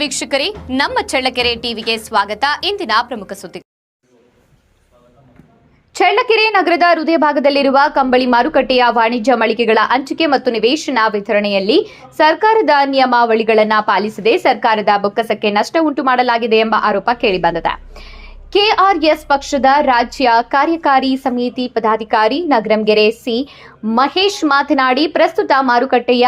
ವೀಕ್ಷಕರೇ, ನಮ್ಮ ಚಳ್ಳಕೆರೆ ಟಿವಿಗೆ ಸ್ವಾಗತ. ಇಂದಿನ ಪ್ರಮುಖ ಸುದ್ದಿ. ಚಳ್ಳಕೆರೆ ನಗರದ ಹೃದಯ ಭಾಗದಲ್ಲಿರುವ ಕಂಬಳಿ ಮಾರುಕಟ್ಟೆಯ ವಾಣಿಜ್ಯ ಮಳಿಗೆಗಳ ಹಂಚಿಕೆ ಮತ್ತು ನಿವೇಶನ ವಿತರಣೆಯಲ್ಲಿ ಸರ್ಕಾರದ ನಿಯಮಾವಳಿಗಳನ್ನು ಪಾಲಿಸದೆ ಸರ್ಕಾರದ ಬೊಕ್ಕಸಕ್ಕೆ ನಷ್ಟ ಉಂಟು ಮಾಡಲಾಗಿದೆ ಎಂಬ ಆರೋಪ ಕೇಳಿಬಂದಿದೆ. ಕೆಆರ್ಎಸ್ ಪಕ್ಷದ ರಾಜ್ಯ ಕಾರ್ಯಕಾರಿ ಸಮಿತಿ ಪದಾಧಿಕಾರಿ ನಗರಂಗೆರೆ ಸಿ ಮಹೇಶ್ ಮಾತನಾಡಿ, ಪ್ರಸ್ತುತ ಮಾರುಕಟ್ಟೆಯ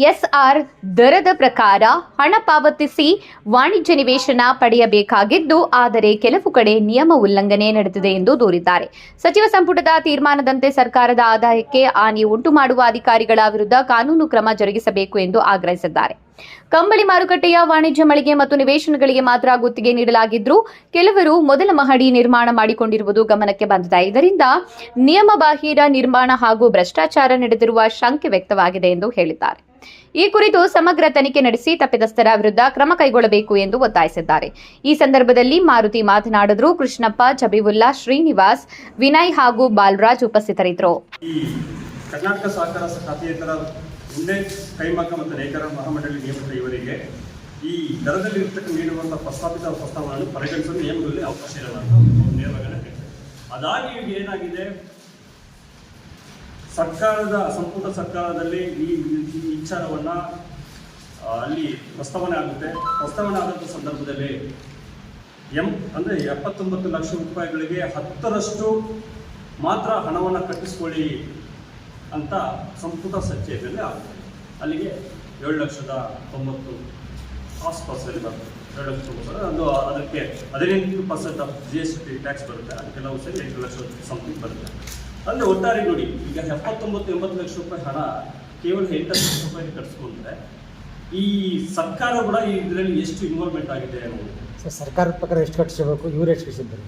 ಎಸ್ಆರ್ ದರದ ಪ್ರಕಾರ ಹಣ ಪಾವತಿಸಿ ವಾಣಿಜ್ಯ ನಿವೇಶನ ಪಡೆಯಬೇಕಾಗಿದ್ದು, ಆದರೆ ಕೆಲವು ಕಡೆ ನಿಯಮ ಉಲ್ಲಂಘನೆ ನಡೆದಿದೆ ಎಂದು ದೂರಿದ್ದಾರೆ. ಸಚಿವ ಸಂಪುಟದ ತೀರ್ಮಾನದಂತೆ ಸರ್ಕಾರದ ಆದಾಯಕ್ಕೆ ಹಾನಿ ಉಂಟು ಮಾಡುವ ಅಧಿಕಾರಿಗಳ ವಿರುದ್ಧ ಕಾನೂನು ಕ್ರಮ ಜರುಗಿಸಬೇಕು ಎಂದು ಆಗ್ರಹಿಸಿದ್ದಾರೆ. ಕಂಬಳಿ ಮಾರುಕಟ್ಟೆಯ ವಾಣಿಜ್ಯ ಮಳಿಗೆ ಮತ್ತು ನಿವೇಶನಗಳಿಗೆ ಮಾತ್ರ ಗುತ್ತಿಗೆ ನೀಡಲಾಗಿದ್ದರೂ ಕೆಲವರು ಮೊದಲ ಮಹಡಿ ನಿರ್ಮಾಣ ಮಾಡಿಕೊಂಡಿರುವುದು ಗಮನಕ್ಕೆ ಬಂದಿದೆ. ಇದರಿಂದ ನಿಯಮಬಾಹಿರ ನಿರ್ಮಾಣ ಹಾಗೂ ಭ್ರಷ್ಟಾಚಾರ ನಡೆದಿರುವ ಶಂಕೆ ವ್ಯಕ್ತವಾಗಿದೆ ಎಂದು ಹೇಳಿದ್ದಾರೆ. ಈ ಕುರಿತು ಸಮಗ್ರ ತನಿಖೆ ನಡೆಸಿ ತಪ್ಪಿತಸ್ಥರ ವಿರುದ್ಧ ಕ್ರಮ ಕೈಗೊಳ್ಳಬೇಕು ಎಂದು ಒತ್ತಾಯಿಸಿದ್ದಾರೆ. ಈ ಸಂದರ್ಭದಲ್ಲಿ ಮಾರುತಿ ಮಾತನಾಡಿದರು. ಕೃಷ್ಣಪ್ಪ, ಜಬೀವುಲ್ಲಾ, ಶ್ರೀನಿವಾಸ್, ವಿನಯ್ ಹಾಗೂ ಬಾಲರಾಜ್ ಉಪಸ್ಥಿತರಿದ್ದರು. ಕರ್ನಾಟಕ ಸಹಕಾರ ಖಾತೆಯೇತರ ಉಂಡೆ ಕೈಮಗ್ಗ ಮತ್ತು ನೇಕಾರ ಮಹಾಮಂಡಳಿ ನೇಮಕ ಇವರಿಗೆ ಈ ದರದಲ್ಲಿ ನೀಡುವಂತಹ ಪ್ರಸ್ತಾವನೆಯನ್ನು ಪರಿಗಣಿಸಲು ನಿಯಮಗಳಲ್ಲಿ ಅವಕಾಶ ಇರಲ್ಲ ಅಂತ ನೇರವಾಗಿ ಅದಾಗಿ ಈಗ ಏನಾಗಿದೆ, ಸಂಪುಟ ಸರ್ಕಾರದಲ್ಲಿ ಈ ವಿಚಾರವನ್ನ ಅಲ್ಲಿ ಪ್ರಸ್ತಾವನೆ ಆದಂಥ ಸಂದರ್ಭದಲ್ಲಿ ಅಂದರೆ 79 ಲಕ್ಷ ರೂಪಾಯಿಗಳಿಗೆ 10ರಷ್ಟು ಮಾತ್ರ ಹಣವನ್ನು ಕಟ್ಟಿಸ್ಕೊಳ್ಳಿ ಅಂತ ಸಂಪುಟ ಚರ್ಚೆಯಲ್ಲಿ ಆಗುತ್ತೆ. ಅಲ್ಲಿಗೆ 7,90,000 ಆಸ್ಪಾಸಲ್ಲಿ ಬರುತ್ತೆ. 7,90,000 ಅದು ಅದಕ್ಕೆ 18% ಆಫ್ GST ಟ್ಯಾಕ್ಸ್ ಬರುತ್ತೆ. ಅದು ಕೆಲವು ಸರಿ 8 ಲಕ್ಷ ಸಮಥಿಂಗ್ ಬರುತ್ತೆ. ಅಂದರೆ ಒಟ್ಟಾರೆ ನೋಡಿ, ಈಗ 79-80 ಲಕ್ಷ ರೂಪಾಯಿ ಹಣ ಕೇವಲ 8 ಲಕ್ಷ ರೂಪಾಯಿ ಕಟ್ಸ್ಕೊಂಡ್ರೆ ಈ ಸರ್ಕಾರ ಕೂಡ ಇದರಲ್ಲಿ ಎಷ್ಟು ಇನ್ವಾಲ್ವ್ಮೆಂಟ್ ಆಗಿದೆ ಅನ್ನೋದು. ಸರ್ಕಾರದ ಪ್ರಕಾರ ಎಷ್ಟು ಕಟ್ಟಿಸಬೇಕು, ಇವರು ಎಷ್ಟು ಕಟ್ಟಿಸಿದ್ದಾರೆ?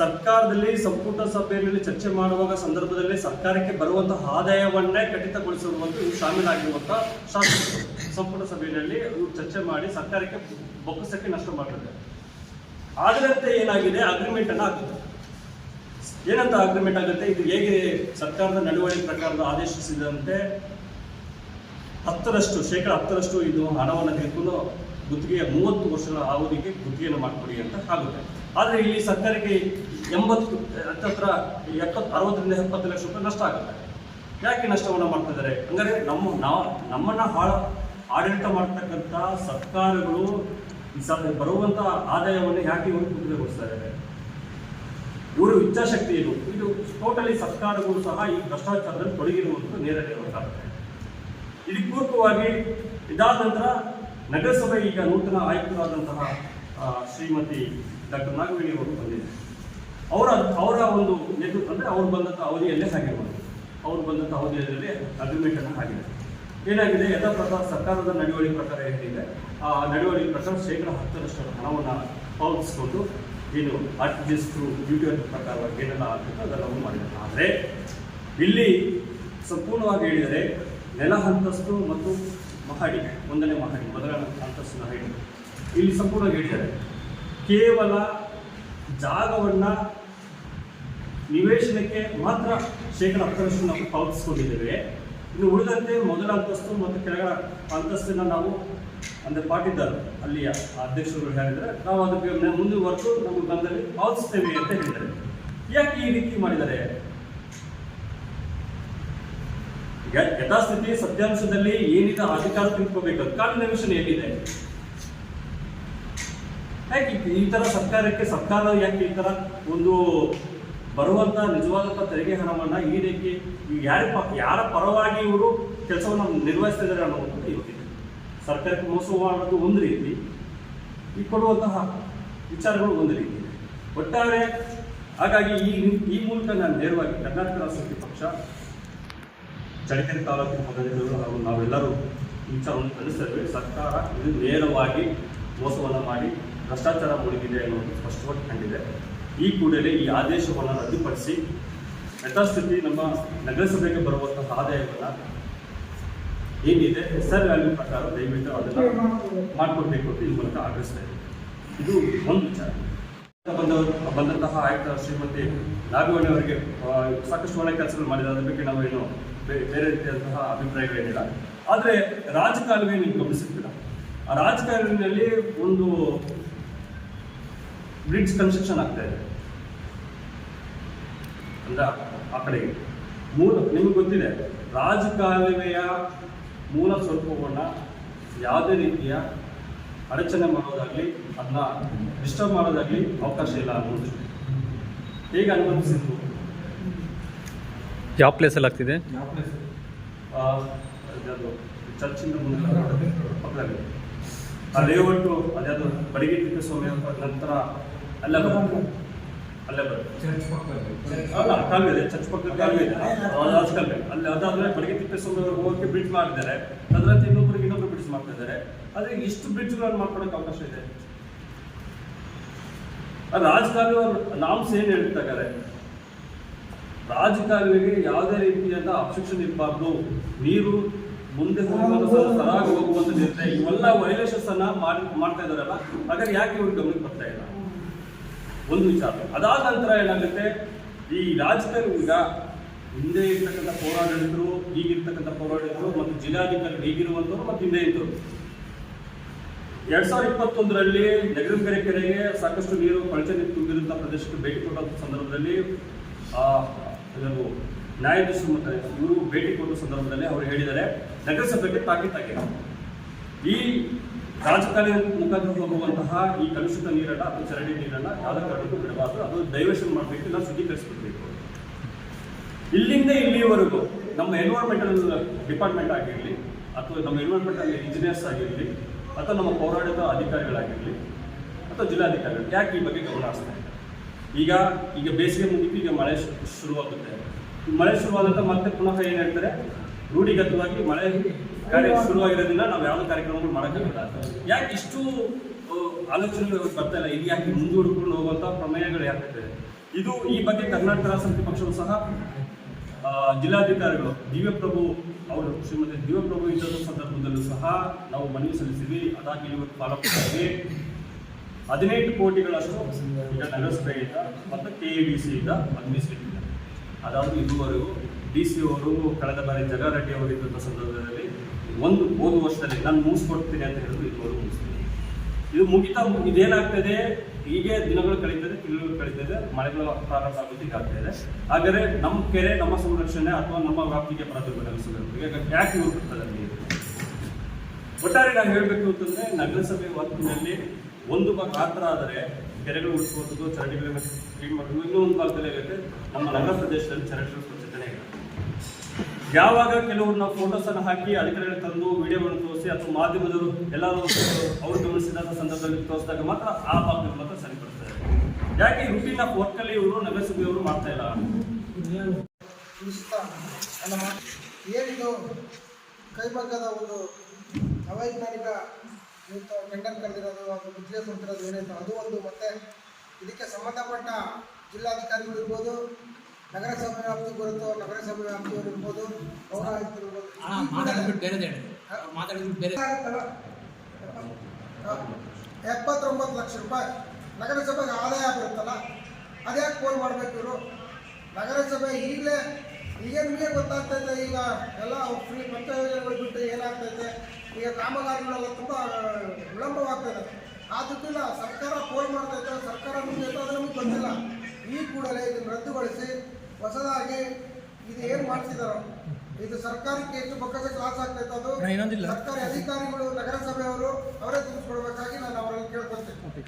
ಸರ್ಕಾರದಲ್ಲಿ ಸಂಪುಟ ಸಭೆಯಲ್ಲಿ ಚರ್ಚೆ ಮಾಡುವಾಗ ಸಂದರ್ಭದಲ್ಲಿ ಸರ್ಕಾರಕ್ಕೆ ಬರುವಂತಹ ಆದಾಯವನ್ನೇ ಕಡಿತಗೊಳಿಸಿರುವಂಥ ಇವು ಶಾಮೀಲಾಗಿರುವಂತಹ ಶಾಸಕರು ಸಂಪುಟ ಸಭೆಯಲ್ಲಿ ಇವರು ಚರ್ಚೆ ಮಾಡಿ ಸರ್ಕಾರಕ್ಕೆ ಬೊಕ್ಕಸಕ್ಕೆ ನಷ್ಟ ಮಾಡಿದ್ದಾರೆ. ಅದರಂತೆ ಏನಾಗಿದೆ, ಅಗ್ರಿಮೆಂಟ್ ಅನ್ನು ಆಗುತ್ತೆ. ಏನಂತ ಅಗ್ರಿಮೆಂಟ್ ಆಗುತ್ತೆ, ಇದು ಹೇಗೆ ಸರ್ಕಾರದ ನಡವಳಿಕೆ ಪ್ರಕಾರದ ಆದೇಶಿಸಿದಂತೆ 10% ಇದು ಹಣವನ್ನು ತೆಗೆದುಕೊಂಡು ಗುತ್ತಿಗೆಯ 30 ವರ್ಷಗಳ ಅವಧಿಗೆ ಗುತ್ತಿಗೆಯನ್ನು ಮಾಡಿಕೊಡಿ ಅಂತ ಆಗುತ್ತೆ. ಆದರೆ ಇಲ್ಲಿ ಸರ್ಕಾರಕ್ಕೆ 60ರಿಂದ 70 ಲಕ್ಷ ರೂಪಾಯಿ ನಷ್ಟ ಆಗುತ್ತೆ. ಯಾಕೆ ನಷ್ಟವನ್ನು ಮಾಡ್ತಿದ್ದಾರೆ? ಹಂಗಾರೆ ನಮ್ಮನ್ನ ಆಡಳಿತ ಮಾಡ್ತಕ್ಕಂಥ ಸರ್ಕಾರಗಳು ಬರುವಂಥ ಆದಾಯವನ್ನು ಯಾಕೆ ಇವರು ಗುತ್ತಿಗೆಗೊಳಿಸ್ತಾ ಇದ್ದಾರೆ? ಇವರು ಇಚ್ಛಾಶಕ್ತಿ ಏನು? ಇದು ಟೋಟಲಿ ಸರ್ಕಾರಗಳು ಸಹ ಈ ಭ್ರಷ್ಟಾಚಾರದಲ್ಲಿ ತೊಡಗಿರುವಂಥ ನೇರಡಿಯಾಗುತ್ತೆ. ಇದಕ್ಕೆ ಪೂರ್ವಕವಾಗಿ ಇದಾದ ನಂತರ ನಗರಸಭೆ ಈಗ ನೂತನ ಆಯುಕ್ತರಾದಂತಹ ಶ್ರೀಮತಿ ಡಾಕ್ಟರ್ ನಾಗವೇಣಿ ಅವರು ಬಂದಿದ್ದಾರೆ. ಅವರ ಒಂದು ಅಂದರೆ ಅವ್ರು ಬಂದಂಥ ಅವಧಿಯಲ್ಲೇ ಆಗಿರ್ಬೋದು. ಅವರು ಬಂದಂಥ ಅವಧಿಯಲ್ಲಿ ಅಗ್ರಿಮೆಂಟನ್ನು ಆಗಿದೆ. ಏನಾಗಿದೆ, ಯಥಾ ಪ್ರಕಾರ ಸರ್ಕಾರದ ನಡವಳಿಕೆ ಪ್ರಕಾರ ಏನಿದೆ ಆ ನಡವಳಿಕೆ ಪ್ರಕಾರ 10% ಹಣವನ್ನು ಪಾವತಿಸಿಕೊಂಡು ಏನು RTGS ಡ್ಯೂಟಿ ಪ್ರಕಾರವಾಗಿ ಏನೆಲ್ಲ ಆಗಬೇಕು ಅದೆಲ್ಲವೂ ಮಾಡಿದ್ದಾರೆ. ಆದರೆ ಇಲ್ಲಿ ಸಂಪೂರ್ಣವಾಗಿ ಹೇಳಿದರೆ ನೆಲ ಅಂತಸ್ತು ಮತ್ತು ಮಹಡಿ, 1ನೇ ಮಹಡಿ, ಮೊದಲ ಅಂತಸ್ತಿನ ಹೈಟ್ ಇಲ್ಲಿ ಸಂಪೂರ್ಣವಾಗಿ ಹೇಳಿದ್ದಾರೆ. ಕೇವಲ ಜಾಗವನ್ನು ನಿವೇಶನಕ್ಕೆ ಮಾತ್ರ 10% ನಾವು ಪಾವತಿಸ್ಕೊಂಡಿದ್ದೇವೆ. ಇನ್ನು ಉಳಿದಂತೆ ಮೊದಲ ಅಂತಸ್ತು ಮತ್ತು ಕೆಳಗಡ ಅಂತಸ್ತಿನ ನಾವು ಅಂದರೆ ಪಾಟಿದಾರರು ಅಲ್ಲಿಯ ಅಧ್ಯಕ್ಷರುಗಳು ಹೇಳಿದರೆ ನಾವು ಅದಕ್ಕೆ ಮುಂದುವರೆದು ನಮ್ಮ ಗಮನದಲ್ಲಿ ಪಾವತಿಸ್ತೇವೆ ಅಂತ ಹೇಳಿದ್ದಾರೆ. ಯಾಕೆ ಈ ರೀತಿ ಮಾಡಿದ್ದಾರೆ? ಯಥಾಸ್ಥಿತಿ ಸತ್ಯಾಂಶದಲ್ಲಿ ಏನಿದೆ ಅಧಿಕಾರ ತಿಳ್ಕೋಬೇಕು. ಕಾನೂನು ನಿವೇಶನ ಎಲ್ಲಿದೆ? ಯಾಕೆ ಈ ಥರ ಸರ್ಕಾರ ಯಾಕೆ ಈ ಥರ ಒಂದು ಬರುವಂಥ ನಿಜವಾದಂಥ ತೆರಿಗೆ ಹಣವನ್ನು ಈ ರೀತಿ ಯಾರ ಪರವಾಗಿ ಇವರು ಕೆಲಸವನ್ನು ನಿರ್ವಹಿಸ್ತಾ ಇದ್ದಾರೆ ಅನ್ನೋದು ಇವತ್ತಿದೆ. ಸರ್ಕಾರಕ್ಕೆ ಮೋಸ ಮಾಡೋದು ಒಂದು ರೀತಿ, ಈ ಕೊಡುವಂತಹ ವಿಚಾರಗಳು ಒಂದು ರೀತಿ ಒಟ್ಟಾರೆ. ಹಾಗಾಗಿ ಈ ಮೂಲಕ ನಾನು ನೇರವಾಗಿ ಕರ್ನಾಟಕ ರಾಷ್ಟ್ರ ಸಮಿತಿ ಪಕ್ಷ ಚಳ್ಳಕೆರೆ ತಾಲೂಕಿನ ಪದಾಧಿಕಾರಿಗಳು ಹಾಗೂ ನಾವೆಲ್ಲರೂ ಈ ವಿಚಾರವನ್ನು ತಿಳಿಸ್ತೇವೆ. ಸರ್ಕಾರ ಇದು ನೇರವಾಗಿ ಮೋಸವನ್ನು ಮಾಡಿ ಭ್ರಷ್ಟಾಚಾರ ಮುಳುಗಿದೆ ಅನ್ನೋದು ಸ್ಪಷ್ಟವಾಗಿ ಕಂಡಿದೆ. ಈ ಕೂಡಲೇ ಈ ಆದೇಶವನ್ನು ರದ್ದುಪಡಿಸಿ ಯಥಾಸ್ಥಿತಿ ನಮ್ಮ ನಗರಸಭೆಗೆ ಬರುವಂತಹ ಆದಾಯವನ್ನು ಏನಿದೆ SR ವ್ಯಾಲ್ಯೂ ಪ್ರಕಾರ ದಯವಿಟ್ಟು ಅದನ್ನು ಮಾಡಿಕೊಡ್ಬೇಕು ಅಂತ ಈ ಮೂಲಕ ಆಗ್ರಹಿಸ್ತಾ ಇದ್ದೀವಿ. ಇದು ಒಂದು ವಿಚಾರ. ಬಂದಂತಹ ಆಯುಕ್ತ ಶ್ರೀಮತಿ ನಾಗವೇಣಿ ಅವರಿಗೆ ಸಾಕಷ್ಟು ಒಳ್ಳೆಯ ಕೆಲಸಗಳು ಮಾಡಿದ್ದಾರೆ. ಅದರ ಬಗ್ಗೆ ನಾವು ಏನು ಬೇರೆ ರೀತಿಯಾದಂತಹ ಅಭಿಪ್ರಾಯಗಳೇನಿಲ್ಲ. ಆದರೆ ರಾಜಕಾಲುವೆ ನೀವು ಗಮನಿಸಿರ್ತೀರ, ಆ ರಾಜಕಾರಣಿಯಲ್ಲಿ ಒಂದು ಬ್ರಿಡ್ಜ್ ಕನ್ಸ್ಟ್ರಕ್ಷನ್ ಆಗ್ತಾ ಇದೆ ಅಂದ್ರೆ ಆ ಕಡೆಗೆ ನಿಮಗೆ ಗೊತ್ತಿದೆ, ರಾಜಕಾಲುವೆಯ ಮೂಲ ಸ್ವರೂಪವನ್ನು ಯಾವುದೇ ರೀತಿಯ ಅಡಚಣೆ ಮಾಡೋದಾಗ್ಲಿ, ಅದನ್ನ ಡಿಸ್ಟರ್ಬ್ ಮಾಡೋದಾಗ್ಲಿ ಅವಕಾಶ ಇಲ್ಲ ಅನ್ನೋದು ಹೇಗೆ ಅನುಮತಿಸಿದ್ರು. ಯಾವ ಪ್ಲೇಸಲ್ಲಿ ಆಗ್ತಿದೆ? ಅದು ಚರ್ಚಿಂದ ಮುಂದೆ ಪಕ್ಕದಲ್ಲಿ ಆ ಲೇಔಟು ಅದ್ಯಾವುದು ಬಡಗಿ ತಿಪ್ಪೇಸ್ವಾಮಿ ನಂತರ ಅಲ್ಲೇ ಬರುತ್ತೆ ಅಲ್ಲ ಕಾಲುವೆ ಇದೆ, ಚರ್ಚ್ ಪಕ್ಕದ ಕಾಲುವೆ ಇದೆ, ರಾಜ ಕಾಲುವೆ ಅಲ್ಲಿ ಅದಾದ್ರೆ ಬಡಗಿ ತಿಪ್ಪೇಸ್ವಾಮಿ ಅವ್ರಿಗೆ ಹೋಗೋಕ್ಕೆ ಬ್ರಿಡ್ಜ್ ಮಾಡಿದ್ದಾರೆ, ಅದರಂತೆ ಇನ್ನೊಬ್ರು ಬ್ರಿಡ್ಜ್ ಮಾಡ್ತಾ ಇದ್ದಾರೆ. ಆದ್ರೆ ಇಷ್ಟು ಬ್ರಿಡ್ಜ್ಗಳನ್ನು ಮಾಡ್ಕೊಳಕ್ಕೆ ಅವಕಾಶ ಇದೆ. ರಾಜಕಾಲುವೆ ಅವರು ನಾಮ್ಸ್ ಏನ್ ಹೇಳ್ತಾ ಇದ್ದಾರೆ, ರಾಜಕಾಲುವೆಗೆ ಯಾವುದೇ ರೀತಿಯಾದ ಅಬ್ಸ್ಟ್ರಕ್ಷನ್ ಇರಬಾರ್ದು, ನೀರು ಮುಂದೆ ಸರಾಗಿ ಹೋಗುವಂತ ನಿರ್ಣಯ, ಇವೆಲ್ಲ ವೈಲೇಷನ್ಸ್ ಅನ್ನ ಮಾಡ್ತಾ ಇದಾರಲ್ಲ, ಹಾಗಾದ್ರೆ ಯಾಕೆ ಇವ್ರಿಗೆ ಗಮನಕ್ಕೆ ಬರ್ತಾ ಇಲ್ಲ ಒಂದು ವಿಚಾರ. ಅದಾದ ನಂತರ ಏನಾಗುತ್ತೆ, ಈ ರಾಜಕಾರಣ ಈಗ ಹಿಂದೆ ಇರ್ತಕ್ಕಂಥ ಹೋರಾಡಿದ್ರು, ಈಗಿರ್ತಕ್ಕಂಥ ಹೋರಾಡಿದ್ರು ಮತ್ತು ಜಿಲ್ಲಾಧಿಕಾರಿಗಳು ಈಗಿರುವಂಥವ್ರು ಮತ್ತು ಹಿಂದೆ ಇದ್ದವರು 2021ರಲ್ಲಿ ನಗರಕೆರೆ ಕೆರೆಗೆ ಸಾಕಷ್ಟು ನೀರು ಕೊಳಚೆ ನೀರು ತುಂಬಿರುವಂತಹ ಪ್ರದೇಶಕ್ಕೆ ಭೇಟಿ ಕೊಟ್ಟಂತ ಸಂದರ್ಭದಲ್ಲಿ ಇದನ್ನು ನ್ಯಾಯಾಧೀಶರು ಮತ್ತು ಇವರು ಭೇಟಿ ಕೊಟ್ಟ ಸಂದರ್ಭದಲ್ಲಿ ಅವರು ಹೇಳಿದ್ದಾರೆ, ನಗರಸಭೆಗೆ ತಾಕೀತಾಗಿದೆ, ಈ ರಾಜಕಾರಣ ಮುಖಾಂತರ ಹೋಗುವಂತಹ ಈ ಕಲುಷಿತ ನೀರನ್ನ ಅಥವಾ ಚರಂಡಿ ನೀರನ್ನ ಯಾವುದೇ ಕಾರಣಕ್ಕೂ ಬಿಡಬಾರ್ದು, ಅದು ಡೈವರ್ಷನ್ ಮಾಡಬೇಕು, ಇಲ್ಲ ಶುದ್ಧೀಕರಿಸಬೇಕು. ಇಲ್ಲಿಂದ ಇಲ್ಲಿಯವರೆಗೂ ನಮ್ಮ ಎನ್ವೈರನ್ಮೆಂಟಲ್ ಡಿಪಾರ್ಟ್ಮೆಂಟ್ ಆಗಿರಲಿ ಅಥವಾ ನಮ್ಮ ಎನ್ವೈರನ್ಮೆಂಟಲ್ ಇಂಜಿನಿಯರ್ಸ್ ಆಗಿರಲಿ ಅಥವಾ ನಮ್ಮ ಪೌರಾಡಳಿತ ಅಧಿಕಾರಿಗಳಾಗಿರಲಿ ಅಥವಾ ಜಿಲ್ಲಾಧಿಕಾರಿಗಳು ಯಾಕೆ ಈ ಬಗ್ಗೆ ಗಮನ ಹರಿಸ್ತಾರೆ. ಈಗ ಬೇಸಿಗೆ ಮುಗಿದು ಈಗ ಮಳೆ ಶುರುವಾಗುತ್ತೆ. ಮಳೆ ಶುರುವಾದಂತ ಮತ್ತೆ ಪುನಃ ಏನು ಹೇಳ್ತಾರೆ, ರೂಢಿಗತವಾಗಿ ಮಳೆ ಕಾರ್ಯ ಶುರುವಾಗಿರೋದ್ರಿಂದ ನಾವು ಯಾವುದೇ ಕಾರ್ಯಕ್ರಮಗಳು ಮಾಡೋಕ್ಕಾಗಲ್ಲ. ಯಾಕೆ ಇಷ್ಟು ಆಲೋಚನೆಗಳು ಬರ್ತಾ ಇಲ್ಲ, ಇದು ಯಾಕೆ ಮುಂದೂಡಿಕೊಂಡು ಹೋಗುವಂಥ ಪ್ರಮೇಯಗಳು ಯಾಕಿದೆ. ಈ ಬಗ್ಗೆ ಕರ್ನಾಟಕ ರಾಷ್ಟ್ರ ಸಮಿತಿ ಪಕ್ಷವು ಸಹ ಜಿಲ್ಲಾಧಿಕಾರಿಗಳು ದಿವ್ಯಪ್ರಭು ಅವರು ಶ್ರೀಮತಿ ದಿವ್ಯಪ್ರಭು ಇದ್ದ ಸಂದರ್ಭದಲ್ಲೂ ಸಹ ನಾವು ಮನವಿ ಸಲ್ಲಿಸಿದ್ವಿ. ಅದಾಗಿ ಇವತ್ತು ಫಾಲೋಅಪ್ ಮಾಡಿ 18 ಕೋಟಿಗಳಷ್ಟು ಈಗ ನಗರಸಭೆಯಿಂದ ಮತ್ತು KADC ಇಂದ ಅಡ್ಮಿನಿಸ್ಟ್ರೇಟಿವ್ ಅದಾದರೂ ಇದುವರೆಗೂ DC ಅವರು ಕಳೆದ ಬಾರಿ ಜಗಾರೆಡ್ಡಿ ಅವರು ಇದ್ದಂಥ ಸಂದರ್ಭದಲ್ಲಿ ಹೋದ ವರ್ಷದಲ್ಲಿ ನಾನು ಮುಗಿಸ್ಕೊಡ್ತೀನಿ ಅಂತ ಹೇಳಿದ್ರು, ಇದುವರೆಗೂ ಮುಗಿಸ್ತೀನಿ. ಇದು ಮುಗಿತಾ ಇದೇನಾಗ್ತದೆ, ಹೀಗೆ ದಿನಗಳು ಕಳೀತದೆ, ತಿಂಗಳು ಕಳೀತದೆ, ಮಳೆಗಳು ಪ್ರಾರಂಭ ಆಗೋದು ಆಗ್ತಾ ಇದೆ. ಹಾಗಾದರೆ ನಮ್ಮ ಕೆರೆ ನಮ್ಮ ಸಂರಕ್ಷಣೆ ಅಥವಾ ನಮ್ಮ ವ್ಯಾಪ್ತಿಗೆ ಬರೋದು ಯಾಕೆ ಇವರು ಬರ್ತಾರೆ. ಒಟ್ಟಾರೆ ನಾನು ಹೇಳಬೇಕು ಅಂತಂದ್ರೆ, ನಗರಸಭೆ ವ್ಯಾಪ್ತಿಯಲ್ಲಿ ಒಂದು ಭಾಗ ಆ ಥರ ಆದರೆ ಕೆರೆಗಳು ಉಳಿಸುವಂಥದ್ದು, ಚರಂಡಿಗಳನ್ನ ಕ್ಲೀನ್ ಮಾಡೋದು, ಇನ್ನೂ ಒಂದು ಭಾಗದಲ್ಲಿ ಆಗುತ್ತೆ ನಮ್ಮ ನಗರ ಪ್ರದೇಶದಲ್ಲಿ ಚರಂಡಿಗಳ ಸ್ವಚ್ಛತೆ ಇಲ್ಲ. ಯಾವಾಗ ಕೆಲವರು ನಾವು ಫೋಟೋಸನ್ನು ಹಾಕಿ ಅಧಿಕಾರಿಗಳು ತಂದು ವಿಡಿಯೋಗಳನ್ನು ತೋರಿಸಿ ಅಥವಾ ಮಾಧ್ಯಮದವರು ಎಲ್ಲರೂ ಅವರು ಗಮನಿಸಿದ ಸಂದರ್ಭದಲ್ಲಿ ತೋರಿಸಿದಾಗ ಮಾತ್ರ ಆ ಭಾಗದಲ್ಲಿ ಮಾತ್ರ ಸರಿಪಡ್ತಾರೆ. ಯಾಕೆ ರುಟೀನ್ ಆಫ್ ವರ್ಕಲ್ಲಿ ಇವರು ನಗರಸಭೆಯವರು ಮಾಡ್ತಾ ಇಲ್ಲ. ಏನಿದು ಕೈಮಗ್ಗದ ಒಂದು ಅವೈಜ್ಞಾನಿಕ ಟೆಂಡರ್ ಕರೆದಿರೋದು, ಅದು ಬಿಸ್ನೆಸ್ ಅಂತಿರೋದು ಏನಾಯ್ತು ಅದು ಒಂದು, ಮತ್ತೆ ಇದಕ್ಕೆ ಸಂಬಂಧಪಟ್ಟ ಜಿಲ್ಲಾಧಿಕಾರಿಗಳು ಇರ್ಬೋದು, ನಗರಸಭೆ ವ್ಯಾಪ್ತಿಗೆ ಬರುತ್ತೋ ನಗರಸಭೆ ವ್ಯಾಪ್ತಿಯವರು ಇರ್ಬೋದು, ಪೌರಾಯುಕ್ತರು ಇರ್ಬೋದು, 79 ಲಕ್ಷ ರೂಪಾಯಿ ನಗರಸಭೆಗೆ ಆದಾಯ ಬರುತ್ತಲ್ಲ, ಅದ್ಯಾಕೆ ಪೋಲ್ ಮಾಡಬೇಕು ಇವರು. ನಗರಸಭೆ ಈಗಲೇ ನಿಮಗೆ ಗೊತ್ತಾಗ್ತೈತೆ, ಈಗ ಎಲ್ಲ ಫ್ರೀ ಪಂಚ ಯೋಜನೆಗಳು ಬಿಟ್ಟು ಏನಾಗ್ತೈತೆ, ಈಗ ಕಾಮಗಾರಿಗಳೆಲ್ಲ ತುಂಬ ವಿಳಂಬವಾಗ್ತದೆ. ಆ ದುಡ್ಡಿಲ್ಲ ಸರ್ಕಾರ ಪೋಲ್ ಮಾಡ್ತೈತೆ, ಸರ್ಕಾರ ಮುಂದೈತೆ, ಅದು ನಮಗೆ ಗೊತ್ತಿಲ್ಲ. ಈ ಕೂಡಲೇ ಇದನ್ನು ರದ್ದುಗೊಳಿಸಿ ಹೊಸದಾಗಿ ಇದು ಏನು ಮಾಡ್ತಿದ್ದಾರೋ, ಇದು ಸರ್ಕಾರಕ್ಕೆ ಎಷ್ಟು ಬೊಕ್ಕಸಕ್ಕೆ ಲಾಸ್ ಆಗ್ತೈತೆ, ಅದು ಸರ್ಕಾರಿ ಅಧಿಕಾರಿಗಳು ನಗರಸಭೆಯವರು ಅವರೇ ತಿಳಿಸ್ಕೊಡ್ಬೇಕಾಗಿ ನಾನು ಅವರಲ್ಲಿ ಕೇಳ್ಕೊಳ್ತೇನೆ.